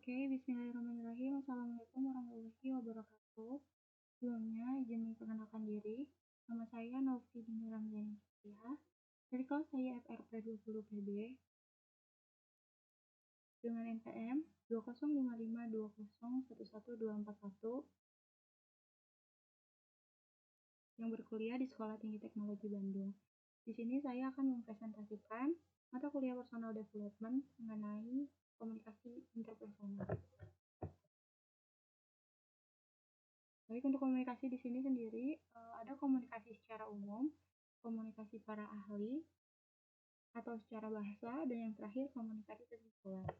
Oke, bismillahirrahmanirrahim. Assalamualaikum warahmatullahi wabarakatuh. Sebelumnya, izin memperkenalkan diri. Nama saya Novi Dini Ramdhani Cahya, dari kelas saya FRP 20PB dengan NPM 20552011241 yang berkuliah di Sekolah Tinggi Teknologi Bandung. Di sini saya akan mempresentasikan mata kuliah Personal Development mengenai komunikasi interpersonal. Baik, untuk komunikasi di sini sendiri ada komunikasi secara umum, komunikasi para ahli, atau secara bahasa, dan yang terakhir komunikasi kesimpulan.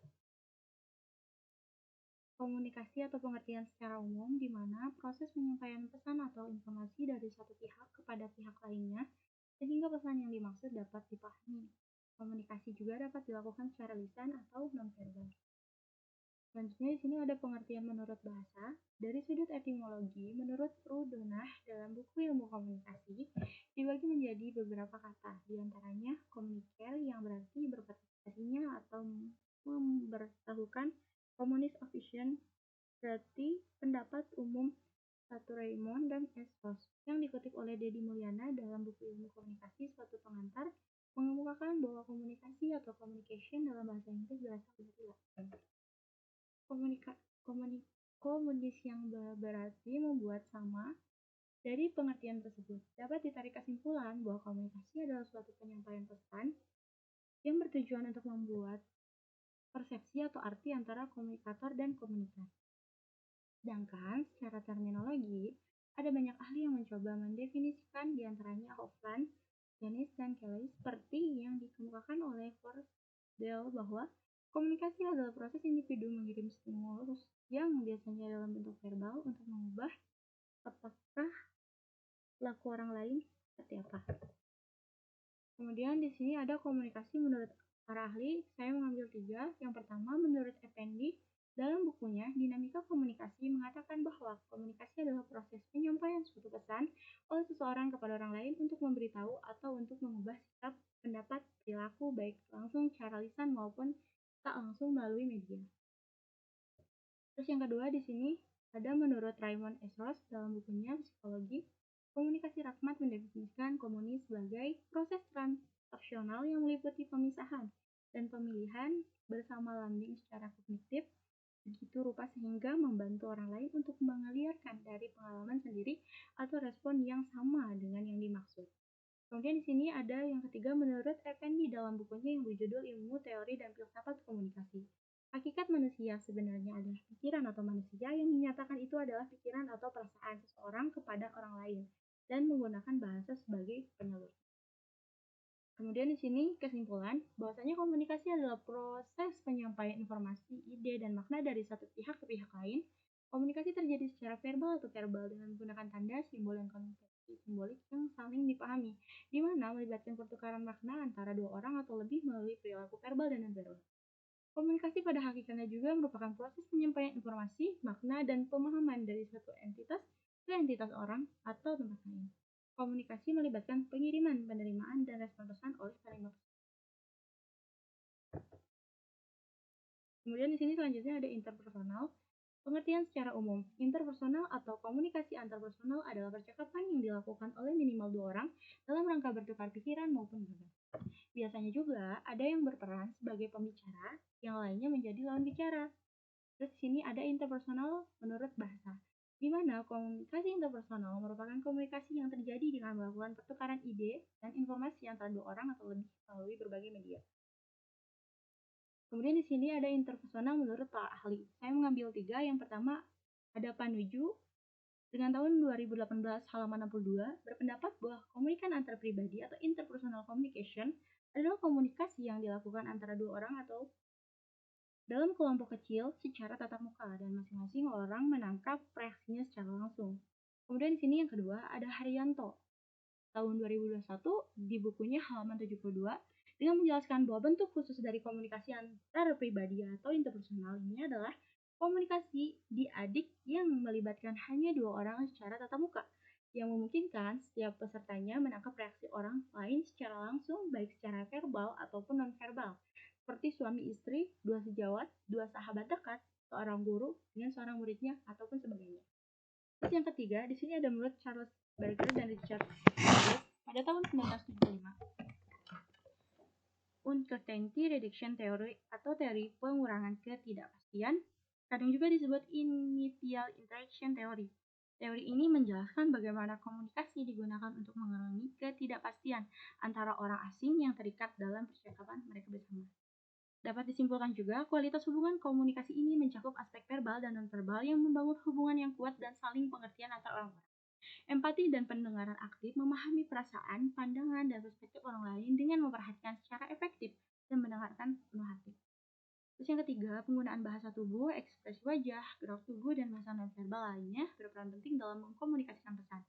Komunikasi atau pengertian secara umum di mana proses penyampaian pesan atau informasi dari satu pihak kepada pihak lainnya sehingga pesan yang dimaksud dapat dipahami. Komunikasi juga dapat dilakukan secara lisan atau nonverbal. Selanjutnya di sini ada pengertian menurut bahasa. Dari sudut etimologi, menurut Rudonah dalam buku ilmu komunikasi, dibagi menjadi beberapa kata, diantaranya communicare yang berarti berpartisipasinya atau memberitahukan, communis officium berarti pendapat umum, satu Raymond dan S. Ross, yang dikutip oleh Deddy Mulyana dalam buku ilmu komunikasi suatu pengantar, mengemukakan bahwa komunikasi atau communication dalam bahasa Inggris berasal dari Latin. Komunis yang berarti membuat sama. Dari pengertian tersebut, dapat ditarik kesimpulan bahwa komunikasi adalah suatu penyampaian pesan yang bertujuan untuk membuat persepsi atau arti antara komunikator dan komunikan. Sedangkan secara terminologi, ada banyak ahli yang mencoba mendefinisikan diantaranya Hoffman, Janis, dan Kelly seperti yang dikemukakan oleh Forstdale bahwa komunikasi adalah proses individu mengirim stimulus yang biasanya dalam bentuk verbal untuk mengubah apakah laku orang lain seperti apa. Kemudian di sini ada komunikasi menurut para ahli. Saya mengambil 3. Yang pertama, menurut Effendi, dalam bukunya Dinamika Komunikasi mengatakan bahwa komunikasi adalah proses penyampaian suatu pesan oleh seseorang kepada orang lain untuk memberitahu atau untuk mengubah sikap, pendapat, perilaku baik langsung secara lisan maupun tak langsung melalui media. Terus yang kedua di sini ada menurut Raymond S. Ross dalam bukunya Psikologi Komunikasi Rahmat mendefinisikan komunis sebagai proses transaksional yang meliputi pemisahan dan pemilihan bersama landing secara kognitif begitu rupa sehingga membantu orang lain untuk mengalirkan dari pengalaman sendiri atau respon yang sama dengan yang dimaksud. Kemudian di sini ada yang ketiga menurut Effendi dalam bukunya yang berjudul Ilmu, Teori, dan Filsafat Komunikasi. Hakikat manusia sebenarnya adalah pikiran atau manusia yang dinyatakan itu adalah pikiran atau perasaan seseorang kepada orang lain dan menggunakan bahasa sebagai penyalur. Kemudian di sini kesimpulan bahwasanya komunikasi adalah proses penyampaian informasi, ide, dan makna dari satu pihak ke pihak lain. Komunikasi terjadi secara verbal atau verbal dengan menggunakan tanda, simbol, dan konvensi simbolik yang saling dipahami, di mana melibatkan pertukaran makna antara dua orang atau lebih melalui perilaku verbal dan non-verbal. Komunikasi pada hakikatnya juga merupakan proses penyampaian informasi, makna, dan pemahaman dari satu entitas ke entitas orang atau tempat lain. Komunikasi melibatkan pengiriman, penerimaan, dan respon pesan oleh kalimat. Kemudian di sini selanjutnya ada interpersonal. Pengertian secara umum, interpersonal atau komunikasi antarpersonal adalah percakapan yang dilakukan oleh minimal 2 orang dalam rangka bertukar pikiran maupun gagasan. Biasanya juga ada yang berperan sebagai pembicara, yang lainnya menjadi lawan bicara. Terus di sini ada interpersonal menurut bahasa, di mana komunikasi interpersonal merupakan komunikasi yang terjadi dengan melakukan pertukaran ide dan informasi antara 2 orang atau lebih melalui berbagai media. Kemudian di sini ada interpersonal menurut para ahli. Saya mengambil 3. Yang pertama ada Panuju dengan tahun 2018 halaman 62 berpendapat bahwa komunikasi antar pribadi atau interpersonal communication adalah komunikasi yang dilakukan antara 2 orang atau dalam kelompok kecil secara tatap muka dan masing-masing orang menangkap reaksinya secara langsung. Kemudian di sini yang kedua ada Haryanto tahun 2021 di bukunya halaman 72 dengan menjelaskan bahwa bentuk khusus dari komunikasi antara pribadi atau interpersonal ini adalah komunikasi diadik yang melibatkan hanya 2 orang secara tatap muka, yang memungkinkan setiap pesertanya menangkap reaksi orang lain secara langsung baik secara verbal ataupun non-verbal, seperti suami istri, 2 sejawat, 2 sahabat dekat, seorang guru dengan seorang muridnya, ataupun sebagainya. Terus yang ketiga, di sini ada menurut Charles Berger dan Richard Davis pada tahun 1975. Uncertainty Reduction Theory atau teori pengurangan ketidakpastian, kadang juga disebut Initial Interaction Theory. Teori ini menjelaskan bagaimana komunikasi digunakan untuk mengurangi ketidakpastian antara orang asing yang terikat dalam percakapan mereka bersama. Dapat disimpulkan juga, kualitas hubungan komunikasi ini mencakup aspek verbal dan nonverbal yang membangun hubungan yang kuat dan saling pengertian antar orang-orang. Empati dan pendengaran aktif memahami perasaan, pandangan, dan perspektif orang lain dengan memperhatikan secara efektif dan mendengarkan penuh hati. Terus yang ketiga, penggunaan bahasa tubuh, ekspresi wajah, gerak tubuh, dan bahasa nonverbal lainnya berperan penting dalam mengkomunikasikan pesan.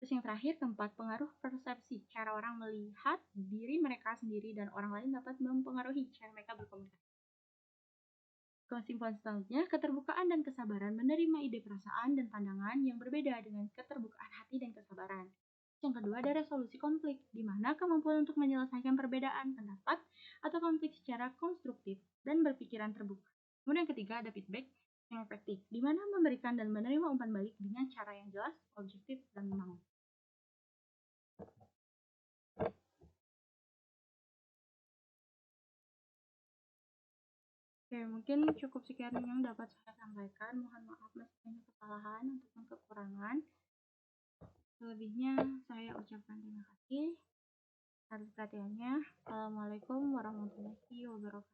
Terus yang terakhir, keempat, pengaruh persepsi. Cara orang melihat diri mereka sendiri dan orang lain dapat mempengaruhi cara mereka berkomunikasi. Kesimpulan selanjutnya, keterbukaan dan kesabaran menerima ide perasaan dan pandangan yang berbeda dengan keterbukaan hati dan kesabaran. Yang kedua ada resolusi konflik, di mana kemampuan untuk menyelesaikan perbedaan pendapat atau konflik secara konstruktif dan berpikiran terbuka. Kemudian yang ketiga ada feedback yang efektif, di mana memberikan dan menerima umpan balik dengan cara yang jelas, objektif, dan membangun. Oke, mungkin cukup sekian yang dapat saya sampaikan. Mohon maaf masih banyak kesalahan ataupun kekurangan. Selebihnya saya ucapkan terima kasih atas perhatiannya. Assalamualaikum warahmatullahi wabarakatuh.